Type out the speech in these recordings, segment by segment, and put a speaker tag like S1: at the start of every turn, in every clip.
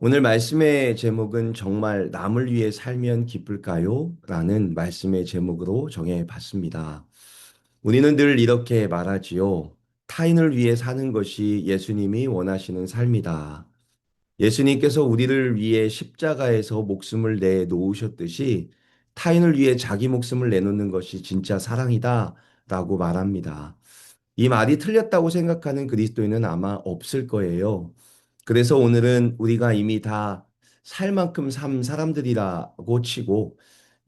S1: 오늘 말씀의 제목은 정말 남을 위해 살면 기쁠까요? 라는 말씀의 제목으로 정해 봤습니다. 우리는 늘 이렇게 말하지요. 타인을 위해 사는 것이 예수님이 원하시는 삶이다. 예수님께서 우리를 위해 십자가에서 목숨을 내놓으셨듯이 타인을 위해 자기 목숨을 내놓는 것이 진짜 사랑이다. 라고 말합니다. 이 말이 틀렸다고 생각하는 그리스도인은 아마 없을 거예요. 그래서 오늘은 우리가 이미 다 살 만큼 산 사람들이라고 치고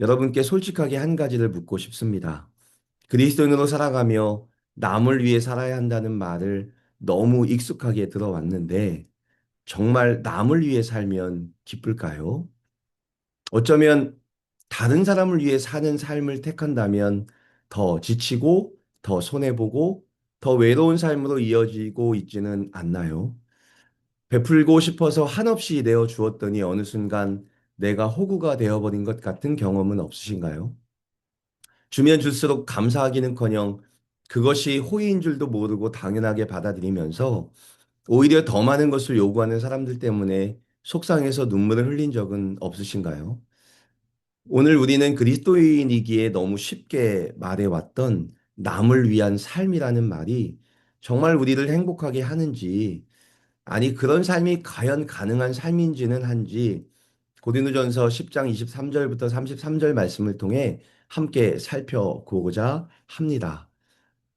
S1: 여러분께 솔직하게 한 가지를 묻고 싶습니다. 그리스도인으로 살아가며 남을 위해 살아야 한다는 말을 너무 익숙하게 들어왔는데 정말 남을 위해 살면 기쁠까요? 어쩌면 다른 사람을 위해 사는 삶을 택한다면 더 지치고 더 손해보고 더 외로운 삶으로 이어지고 있지는 않나요? 베풀고 싶어서 한없이 내어 주었더니 어느 순간 내가 호구가 되어버린 것 같은 경험은 없으신가요? 주면 줄수록 감사하기는커녕 그것이 호의인 줄도 모르고 당연하게 받아들이면서 오히려 더 많은 것을 요구하는 사람들 때문에 속상해서 눈물을 흘린 적은 없으신가요? 오늘 우리는 그리스도인이기에 너무 쉽게 말해왔던 남을 위한 삶이라는 말이 정말 우리를 행복하게 하는지, 아니, 그런 삶이 과연 가능한 삶인지는 한지, 고린도전서 10장 23절부터 33절 말씀을 통해 함께 살펴보고자 합니다.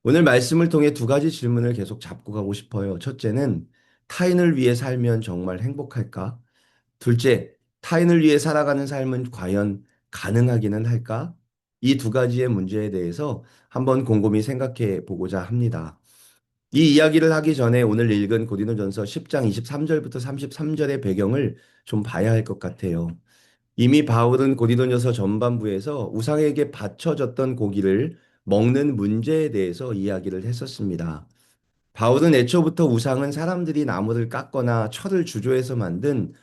S1: 오늘 말씀을 통해 두 가지 질문을 계속 잡고 가고 싶어요. 첫째는 타인을 위해 살면 정말 행복할까? 둘째, 타인을 위해 살아가는 삶은 과연 가능하기는 할까? 이 두 가지의 문제에 대해서 한번 곰곰이 생각해 보고자 합니다. 이 이야기를 하기 전에 오늘 읽은 고린도전서 10장 23절부터 33절의 배경을 좀 봐야 할 것 같아요. 이미 바울은 고린도전서 전반부에서 우상에게 바쳐졌던 고기를 먹는 문제에 대해서 이야기를 했었습니다. 바울은 애초부터 우상은 사람들이 나무를 깎거나 철을 주조해서 만든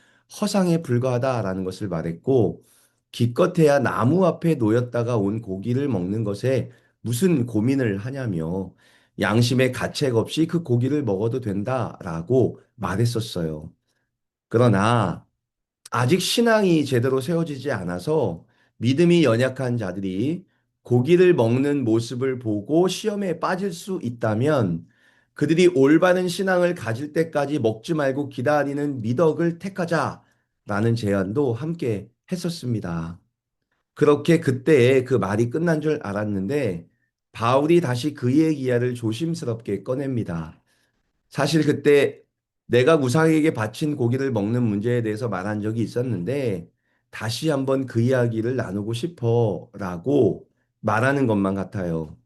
S1: 허상에 불과하다라는 것을 말했고, 기껏해야 나무 앞에 놓였다가 온 고기를 먹는 것에 무슨 고민을 하냐며 양심의 가책 없이 그 고기를 먹어도 된다라고 말했었어요. 그러나 아직 신앙이 제대로 세워지지 않아서 믿음이 연약한 자들이 고기를 먹는 모습을 보고 시험에 빠질 수 있다면 그들이 올바른 신앙을 가질 때까지 먹지 말고 기다리는 미덕을 택하자라는 제안도 함께 했었습니다. 그렇게 그때에 그 말이 끝난 줄 알았는데 바울이 다시 그의 이야기를 조심스럽게 꺼냅니다. 사실 그때 내가 우상에게 바친 고기를 먹는 문제에 대해서 말한 적이 있었는데 다시 한번 그 이야기를 나누고 싶어 라고 말하는 것만 같아요.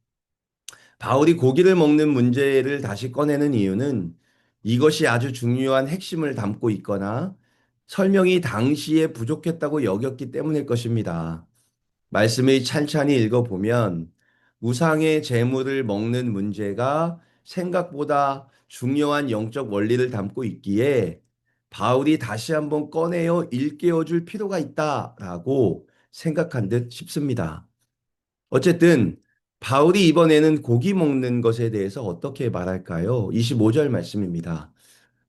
S1: 바울이 고기를 먹는 문제를 다시 꺼내는 이유는 이것이 아주 중요한 핵심을 담고 있거나 설명이 당시에 부족했다고 여겼기 때문일 것입니다. 말씀을 찬찬히 읽어보면 우상의 재물을 먹는 문제가 생각보다 중요한 영적 원리를 담고 있기에 바울이 다시 한번 꺼내어 일깨워 줄 필요가 있다라고 생각한 듯 싶습니다. 어쨌든 바울이 이번에는 고기 먹는 것에 대해서 어떻게 말할까요? 25절 말씀입니다.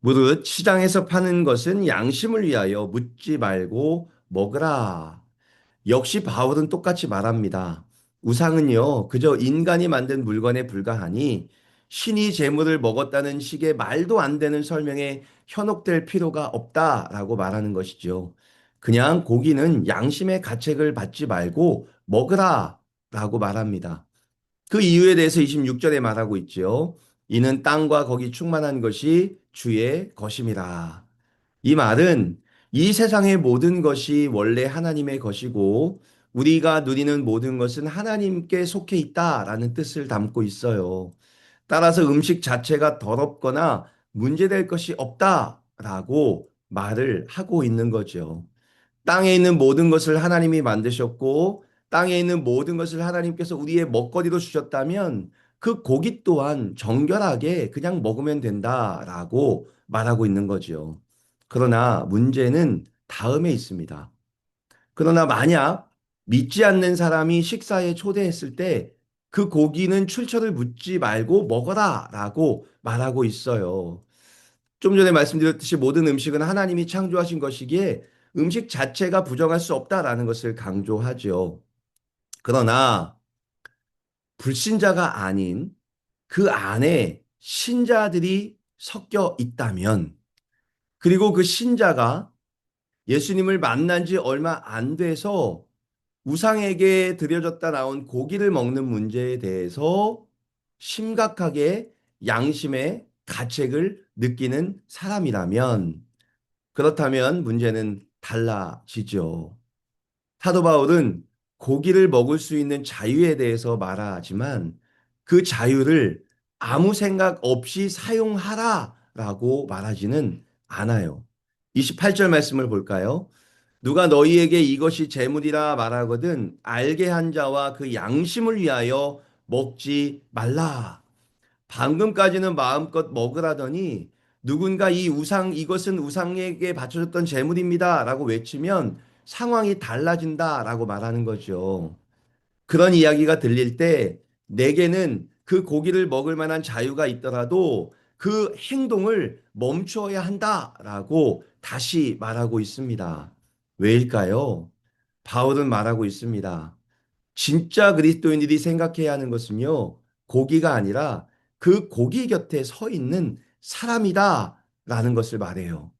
S1: 무릇 시장에서 파는 것은 양심을 위하여 묻지 말고 먹으라. 역시 바울은 똑같이 말합니다. 우상은요, 그저 인간이 만든 물건에 불과하니 신이 재물을 먹었다는 식의 말도 안 되는 설명에 현혹될 필요가 없다라고 말하는 것이죠. 그냥 고기는 양심의 가책을 받지 말고 먹으라 라고 말합니다. 그 이유에 대해서 26절에 말하고 있죠. 이는 땅과 거기 충만한 것이 주의 것임이라. 이 말은 이 세상의 모든 것이 원래 하나님의 것이고 우리가 누리는 모든 것은 하나님께 속해 있다라는 뜻을 담고 있어요. 따라서 음식 자체가 더럽거나 문제될 것이 없다라고 말을 하고 있는 거죠. 땅에 있는 모든 것을 하나님이 만드셨고 땅에 있는 모든 것을 하나님께서 우리의 먹거리로 주셨다면 그 고기 또한 정결하게 그냥 먹으면 된다라고 말하고 있는 거죠. 그러나 문제는 다음에 있습니다. 그러나 만약 믿지 않는 사람이 식사에 초대했을 때 그 고기는 출처를 묻지 말고 먹어라 라고 말하고 있어요. 좀 전에 말씀드렸듯이 모든 음식은 하나님이 창조하신 것이기에 음식 자체가 부정할 수 없다라는 것을 강조하죠. 그러나 불신자가 아닌 그 안에 신자들이 섞여 있다면, 그리고 그 신자가 예수님을 만난 지 얼마 안 돼서 우상에게 드려졌다 나온 고기를 먹는 문제에 대해서 심각하게 양심의 가책을 느끼는 사람이라면, 그렇다면 문제는 달라지죠. 사도 바울은 고기를 먹을 수 있는 자유에 대해서 말하지만 그 자유를 아무 생각 없이 사용하라라고 말하지는 않아요. 28절 말씀을 볼까요? 누가 너희에게 이것이 재물이라 말하거든 알게 한 자와 그 양심을 위하여 먹지 말라. 방금까지는 마음껏 먹으라더니 누군가 이 우상, 이것은 우상에게 바쳐졌던 제물입니다 라고 외치면 상황이 달라진다 라고 말하는 거죠. 그런 이야기가 들릴 때 내게는 그 고기를 먹을 만한 자유가 있더라도 그 행동을 멈추어야 한다라고 다시 말하고 있습니다. 왜일까요? 바울은 말하고 있습니다. 진짜 그리스도인들이 생각해야 하는 것은요, 고기가 아니라 그 고기 곁에 서 있는 사람이다 라는 것을 말해요.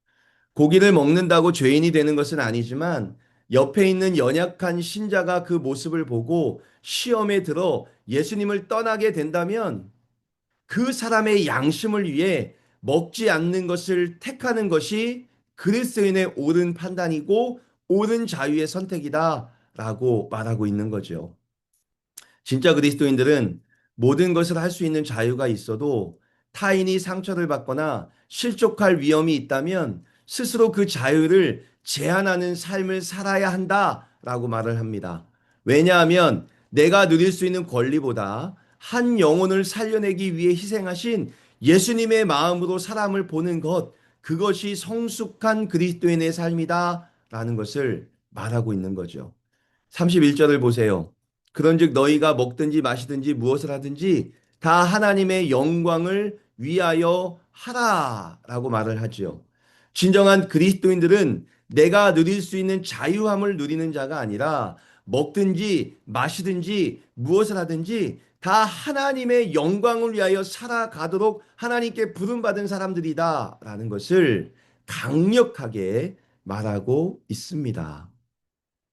S1: 고기를 먹는다고 죄인이 되는 것은 아니지만 옆에 있는 연약한 신자가 그 모습을 보고 시험에 들어 예수님을 떠나게 된다면 그 사람의 양심을 위해 먹지 않는 것을 택하는 것이 그리스도인의 옳은 판단이고 옳은 자유의 선택이다 라고 말하고 있는 거죠. 진짜 그리스도인들은 모든 것을 할 수 있는 자유가 있어도 타인이 상처를 받거나 실족할 위험이 있다면 스스로 그 자유를 제한하는 삶을 살아야 한다라고 말을 합니다. 왜냐하면 내가 누릴 수 있는 권리보다 한 영혼을 살려내기 위해 희생하신 예수님의 마음으로 사람을 보는 것, 그것이 성숙한 그리스도인의 삶이다라는 것을 말하고 있는 거죠. 31절을 보세요. 그런즉 너희가 먹든지 마시든지 무엇을 하든지 다 하나님의 영광을 위하여 하라라고 말을 하지요. 진정한 그리스도인들은 내가 누릴 수 있는 자유함을 누리는 자가 아니라 먹든지 마시든지 무엇을 하든지 다 하나님의 영광을 위하여 살아가도록 하나님께 부름받은 사람들이다라는 것을 강력하게 말하고 있습니다.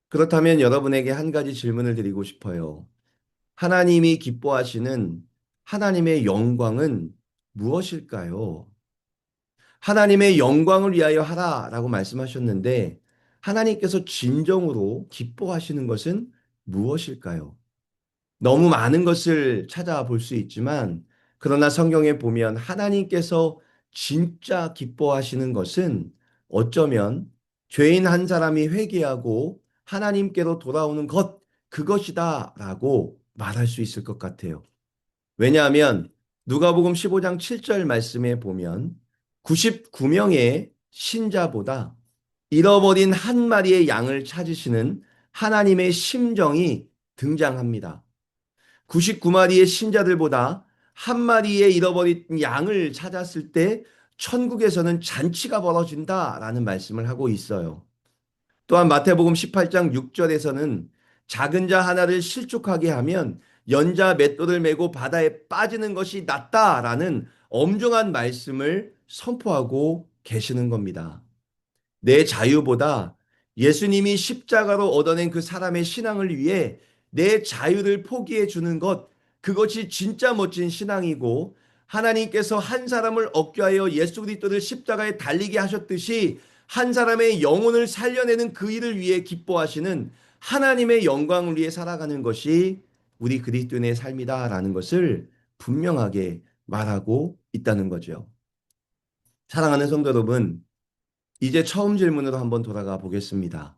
S1: 그렇다면 여러분에게 한 가지 질문을 드리고 싶어요. 하나님이 기뻐하시는 하나님의 영광은 무엇일까요? 하나님의 영광을 위하여 하라라고 말씀하셨는데 하나님께서 진정으로 기뻐하시는 것은 무엇일까요? 너무 많은 것을 찾아볼 수 있지만 그러나 성경에 보면 하나님께서 진짜 기뻐하시는 것은 어쩌면 죄인 한 사람이 회개하고 하나님께로 돌아오는 것, 그것이다라고 말할 수 있을 것 같아요. 왜냐하면 누가복음 15장 7절 말씀에 보면 99명의 신자보다 잃어버린 한 마리의 양을 찾으시는 하나님의 심정이 등장합니다. 99마리의 신자들보다 한 마리의 잃어버린 양을 찾았을 때 천국에서는 잔치가 벌어진다라는 말씀을 하고 있어요. 또한 마태복음 18장 6절에서는 작은 자 하나를 실족하게 하면 연자 맷돌을 메고 바다에 빠지는 것이 낫다라는 엄중한 말씀을 선포하고 계시는 겁니다. 내 자유보다 예수님이 십자가로 얻어낸 그 사람의 신앙을 위해 내 자유를 포기해 주는 것, 그것이 진짜 멋진 신앙이고 하나님께서 한 사람을 얻게 하여 예수 그리스도를 십자가에 달리게 하셨듯이 한 사람의 영혼을 살려내는 그 일을 위해 기뻐하시는 하나님의 영광을 위해 살아가는 것이 우리 그리스도인의 삶이다라는 것을 분명하게 말하고 있다는 거죠. 사랑하는 성도 여러분, 이제 처음 질문으로 한번 돌아가 보겠습니다.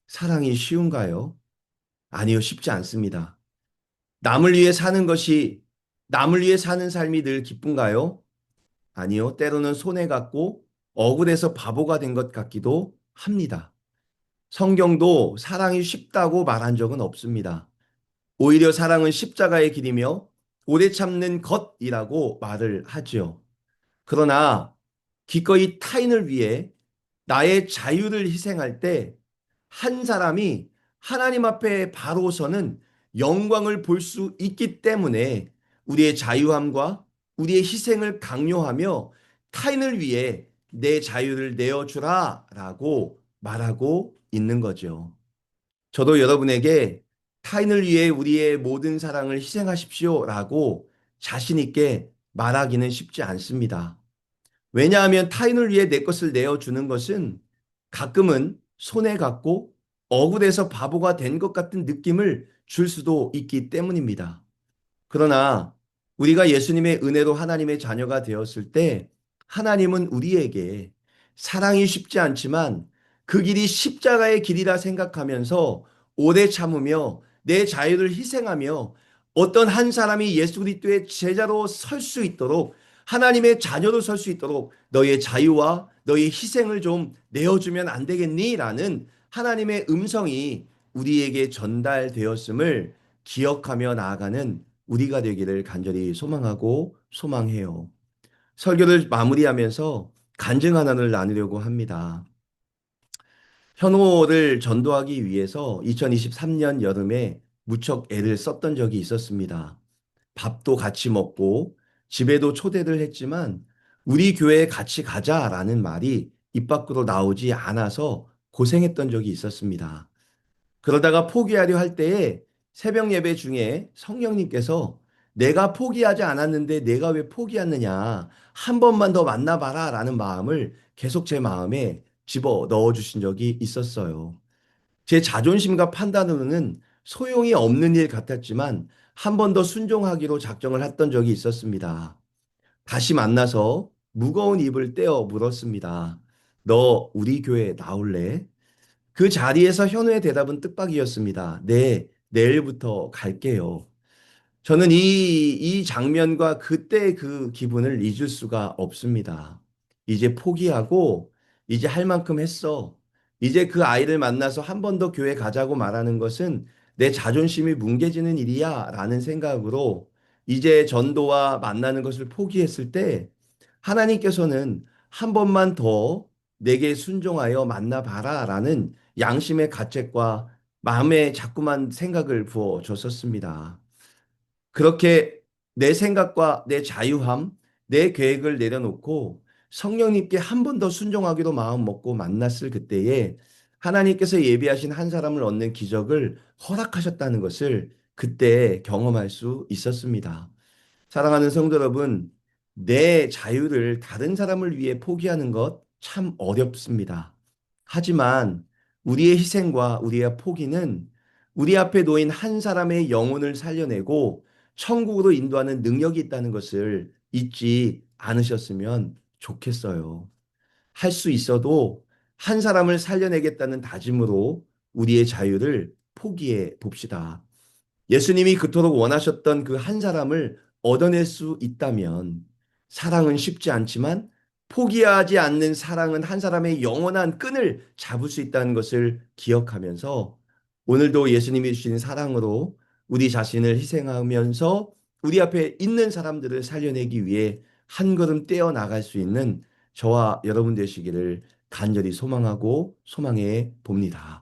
S1: 사랑이 쉬운가요? 아니요, 쉽지 않습니다. 남을 위해 사는 것이, 남을 위해 사는 삶이 늘 기쁜가요? 아니요, 때로는 손해 갔고 억울해서 바보가 된 것 같기도 합니다. 성경도 사랑이 쉽다고 말한 적은 없습니다. 오히려 사랑은 십자가의 길이며 오래 참는 것이라고 말을 하지요. 그러나 기꺼이 타인을 위해 나의 자유를 희생할 때 한 사람이 하나님 앞에 바로 서는 영광을 볼 수 있기 때문에 우리의 자유함과 우리의 희생을 강요하며 타인을 위해 내 자유를 내어주라 라고 말하고 있는 거죠. 저도 여러분에게 타인을 위해 우리의 모든 사랑을 희생하십시오 라고 자신 있게 말하기는 쉽지 않습니다. 왜냐하면 타인을 위해 내 것을 내어주는 것은 가끔은 손해 갖고 억울해서 바보가 된 것 같은 느낌을 줄 수도 있기 때문입니다. 그러나 우리가 예수님의 은혜로 하나님의 자녀가 되었을 때 하나님은 우리에게 사랑이 쉽지 않지만 그 길이 십자가의 길이라 생각하면서 오래 참으며 내 자유를 희생하며 어떤 한 사람이 예수 그리스도의 제자로 설 수 있도록 하나님의 자녀로 설 수 있도록 너의 자유와 너의 희생을 좀 내어주면 안 되겠니? 라는 하나님의 음성이 우리에게 전달되었음을 기억하며 나아가는 우리가 되기를 간절히 소망하고 소망해요. 설교를 마무리하면서 간증 하나를 나누려고 합니다. 현호를 전도하기 위해서 2023년 여름에 무척 애를 썼던 적이 있었습니다. 밥도 같이 먹고 집에도 초대를 했지만 우리 교회에 같이 가자라는 말이 입 밖으로 나오지 않아서 고생했던 적이 있었습니다. 그러다가 포기하려 할 때에 새벽 예배 중에 성령님께서 내가 포기하지 않았는데 내가 왜 포기했느냐. 한 번만 더 만나봐라 라는 마음을 계속 제 마음에 집어 넣어 주신 적이 있었어요. 제 자존심과 판단으로는 소용이 없는 일 같았지만 한 번 더 순종하기로 작정을 했던 적이 있었습니다. 다시 만나서 무거운 입을 떼어 물었습니다. 너 우리 교회 나올래? 그 자리에서 현우의 대답은 뜻밖이었습니다. 네, 내일부터 갈게요. 저는 이 장면과 그때 그 기분을 잊을 수가 없습니다. 이제 포기하고, 이제 할 만큼 했어. 이제 그 아이를 만나서 한 번 더 교회 가자고 말하는 것은 내 자존심이 뭉개지는 일이야 라는 생각으로 이제 전도와 만나는 것을 포기했을 때 하나님께서는 한 번만 더 내게 순종하여 만나봐라 라는 양심의 가책과 마음에 자꾸만 생각을 부어 줬었습니다. 그렇게 내 생각과 내 자유함, 내 계획을 내려놓고 성령님께 한 번 더 순종하기로 마음 먹고 만났을 그때에 하나님께서 예비하신 한 사람을 얻는 기적을 허락하셨다는 것을 그때 경험할 수 있었습니다. 사랑하는 성도 여러분, 내 자유를 다른 사람을 위해 포기하는 것 참 어렵습니다. 하지만 우리의 희생과 우리의 포기는 우리 앞에 놓인 한 사람의 영혼을 살려내고 천국으로 인도하는 능력이 있다는 것을 잊지 않으셨으면 좋겠어요. 할 수 있어도 한 사람을 살려내겠다는 다짐으로 우리의 자유를 포기해 봅시다. 예수님이 그토록 원하셨던 그 한 사람을 얻어낼 수 있다면 사랑은 쉽지 않지만 포기하지 않는 사랑은 한 사람의 영원한 끈을 잡을 수 있다는 것을 기억하면서 오늘도 예수님이 주신 사랑으로 우리 자신을 희생하면서 우리 앞에 있는 사람들을 살려내기 위해 한 걸음 떼어 나갈 수 있는 저와 여러분 되시기를 간절히 소망하고 소망해 봅니다.